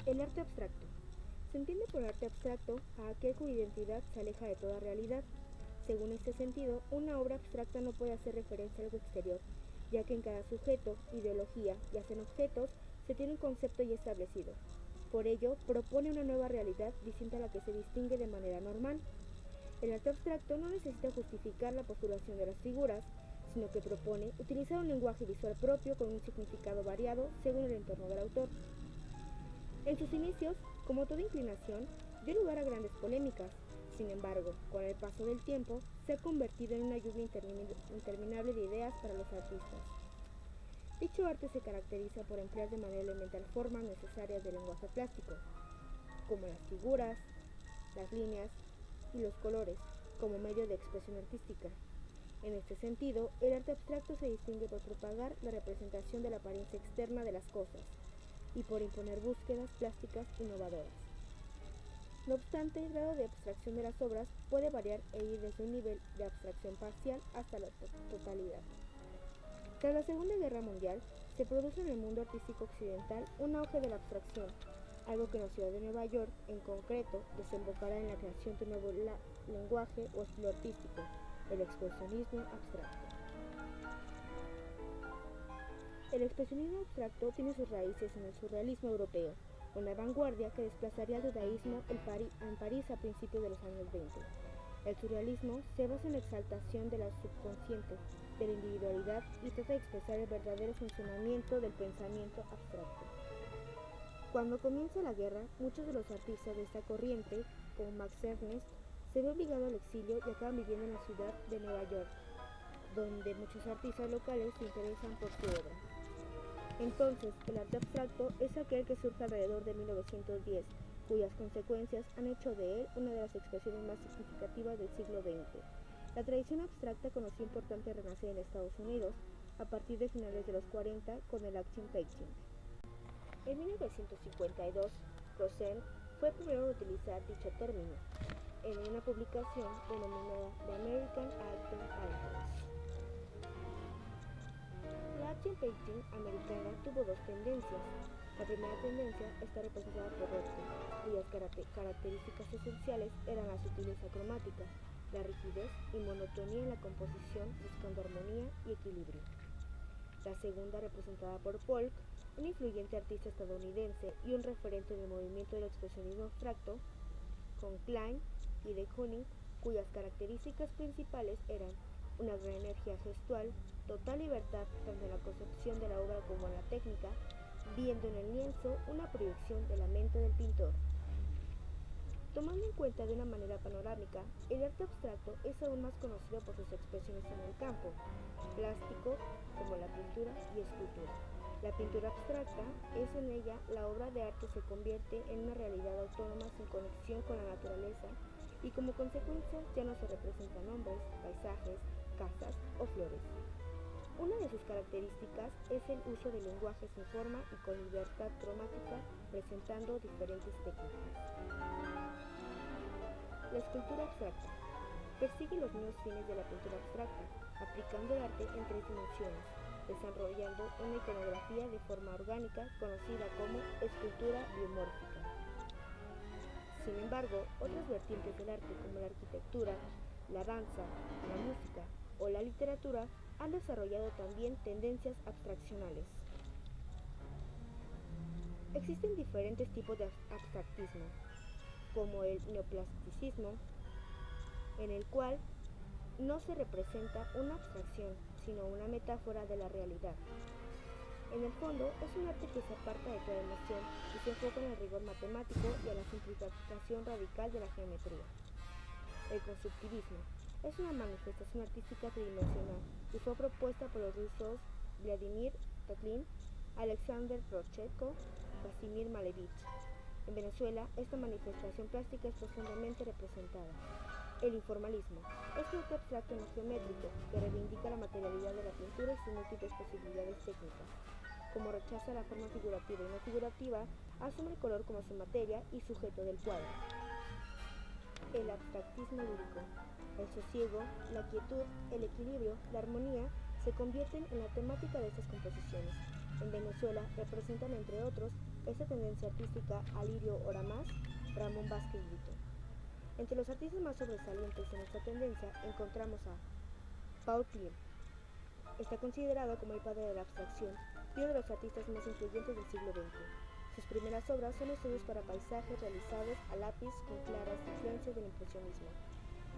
El arte abstracto. Se entiende por arte abstracto a aquel cuya identidad se aleja de toda realidad. Según este sentido, una obra abstracta no puede hacer referencia a algo exterior, ya que en cada sujeto, ideología y hasta en objetos se tiene un concepto ya establecido. Por ello, propone una nueva realidad distinta a la que se distingue de manera normal. El arte abstracto no necesita justificar la postulación de las figuras, sino que propone utilizar un lenguaje visual propio con un significado variado según el entorno del autor. En sus inicios, como toda inclinación, dio lugar a grandes polémicas. Sin embargo, con el paso del tiempo, se ha convertido en una lluvia interminable de ideas para los artistas. Dicho arte se caracteriza por emplear de manera elemental formas necesarias del lenguaje plástico, como las figuras, las líneas y los colores, como medio de expresión artística. En este sentido, el arte abstracto se distingue por propagar la representación de la apariencia externa de las cosas y por imponer búsquedas plásticas innovadoras. No obstante, el grado de abstracción de las obras puede variar e ir desde un nivel de abstracción parcial hasta la totalidad. Tras la Segunda Guerra Mundial, se produce en el mundo artístico occidental un auge de la abstracción, algo que en la ciudad de Nueva York, en concreto, desembocará en la creación de un nuevo lenguaje o estilo artístico, el expresionismo abstracto. El expresionismo abstracto tiene sus raíces en el surrealismo europeo, una vanguardia que desplazaría al dadaísmo en París a principios de los años 20. El surrealismo se basa en la exaltación de la subconsciente, de la individualidad y trata de expresar el verdadero funcionamiento del pensamiento abstracto. Cuando comienza la guerra, muchos de los artistas de esta corriente, como Max Ernst, se ve obligado al exilio y acaban viviendo en la ciudad de Nueva York, donde muchos artistas locales se interesan por su obra. Entonces, el arte abstracto es aquel que surge alrededor de 1910, cuyas consecuencias han hecho de él una de las expresiones más significativas del siglo XX. La tradición abstracta conoció importante renacer en Estados Unidos a partir de finales de los 40 con el action painting. En 1952, Rosen fue el primero en utilizar dicho término en una publicación denominada The American Action Painters. La action painting americana tuvo dos tendencias. La primera tendencia está representada por Rothko, cuyas características esenciales eran la sutileza cromática, la rigidez y monotonía en la composición buscando armonía y equilibrio. La segunda, representada por Polk, un influyente artista estadounidense y un referente del movimiento del expresionismo abstracto, con Klein y de Kooning, cuyas características principales eran una gran energía gestual, total libertad tanto en la concepción de la obra como en la técnica, viendo en el lienzo una proyección de la mente del pintor. Tomando en cuenta de una manera panorámica, el arte abstracto es aún más conocido por sus expresiones en el campo plástico, como la pintura y escultura. La pintura abstracta es en ella la obra de arte se convierte en una realidad autónoma sin conexión con la naturaleza y como consecuencia ya no se representan hombres, paisajes, casas o flores. Una de sus características es el uso de lenguaje sin forma y con libertad cromática presentando diferentes técnicas. La escultura abstracta persigue los mismos fines de la pintura abstracta, aplicando el arte en tres dimensiones, desarrollando una iconografía de forma orgánica conocida como escultura biomórfica. Sin embargo, otras vertientes del arte como la arquitectura, la danza, la música o la literatura han desarrollado también tendencias abstraccionales. Existen diferentes tipos de abstractismo, como el neoplasticismo, en el cual no se representa una abstracción, sino una metáfora de la realidad. En el fondo, es un arte que se aparta de toda emoción y se enfoca en el rigor matemático y a la simplificación radical de la geometría. El constructivismo es una manifestación artística tridimensional y fue propuesta por los rusos Vladimir Tatlin, Alexander Rodchenkov y Casimir Malevich. En Venezuela, esta manifestación plástica es profundamente representada. El informalismo es un arte abstracto no geométrico que reivindica la materialidad de la pintura y sus múltiples posibilidades técnicas. Como rechaza la forma figurativa y no figurativa, asume el color como su materia y sujeto del cuadro. El abstractismo lírico. El sosiego, la quietud, el equilibrio, la armonía se convierten en la temática de estas composiciones. En Venezuela representan, entre otros, esta tendencia artística a Lirio Oramás, Ramón Vázquez Brito. Entre los artistas más sobresalientes en esta tendencia encontramos a Paul Klee. Está considerado como el padre de la abstracción y uno de los artistas más influyentes del siglo XX. Sus primeras obras son estudios para paisajes realizados a lápiz con claras influencias del impresionismo.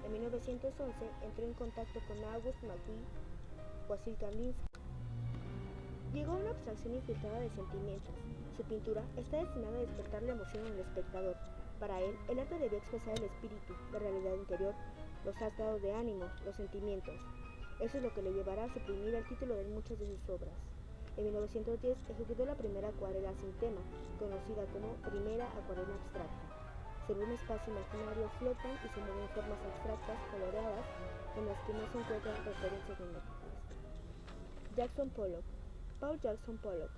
En 1911 entró en contacto con August Macqueen, Wasil Kandinsky. Llegó a una abstracción infiltrada de sentimientos. Su pintura está destinada a despertar la emoción en el espectador. Para él, el arte debía expresar el espíritu, la realidad interior, los estados de ánimo, los sentimientos. Eso es lo que le llevará a suprimir el título de muchas de sus obras. En 1910 ejecutó la primera acuarela sin tema, conocida como Primera Acuarela Abstracta. Sobre un espacio imaginario flotan y se mueven formas abstractas coloreadas en las que no se encuentran referencias geométricas. Jackson Pollock. Paul Jackson Pollock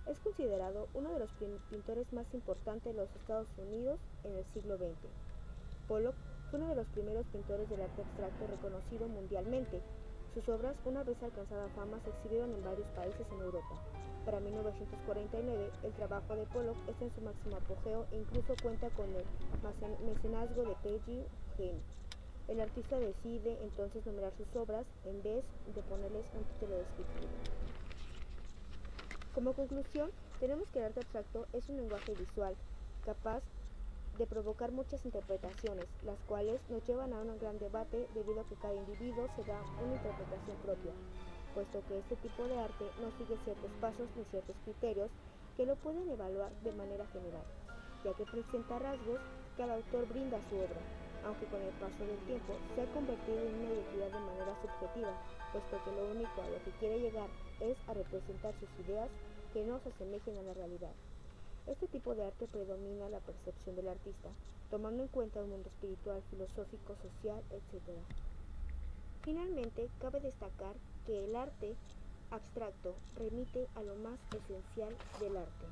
es considerado uno de los pintores más importantes de los Estados Unidos en el siglo XX. Pollock fue uno de los primeros pintores del arte abstracto reconocido mundialmente. Sus obras, una vez alcanzada fama, se exhibieron en varios países en Europa. Para 1949, el trabajo de Pollock está en su máximo apogeo e incluso cuenta con el mecenazgo de P.G. Heine. El artista decide entonces numerar sus obras en vez de ponerles un título descriptivo. Como conclusión, tenemos que el arte abstracto es un lenguaje visual, capaz de provocar muchas interpretaciones, las cuales nos llevan a un gran debate debido a que cada individuo se da una interpretación propia, puesto que este tipo de arte no sigue ciertos pasos ni ciertos criterios que lo pueden evaluar de manera general, ya que presenta rasgos que el autor brinda a su obra, aunque con el paso del tiempo se ha convertido en una identidad de manera subjetiva, puesto que lo único a lo que quiere llegar es a representar sus ideas que no se asemejen a la realidad. Este tipo de arte predomina la percepción del artista, tomando en cuenta un mundo espiritual, filosófico, social, etc. Finalmente, cabe destacar que el arte abstracto remite a lo más esencial del arte.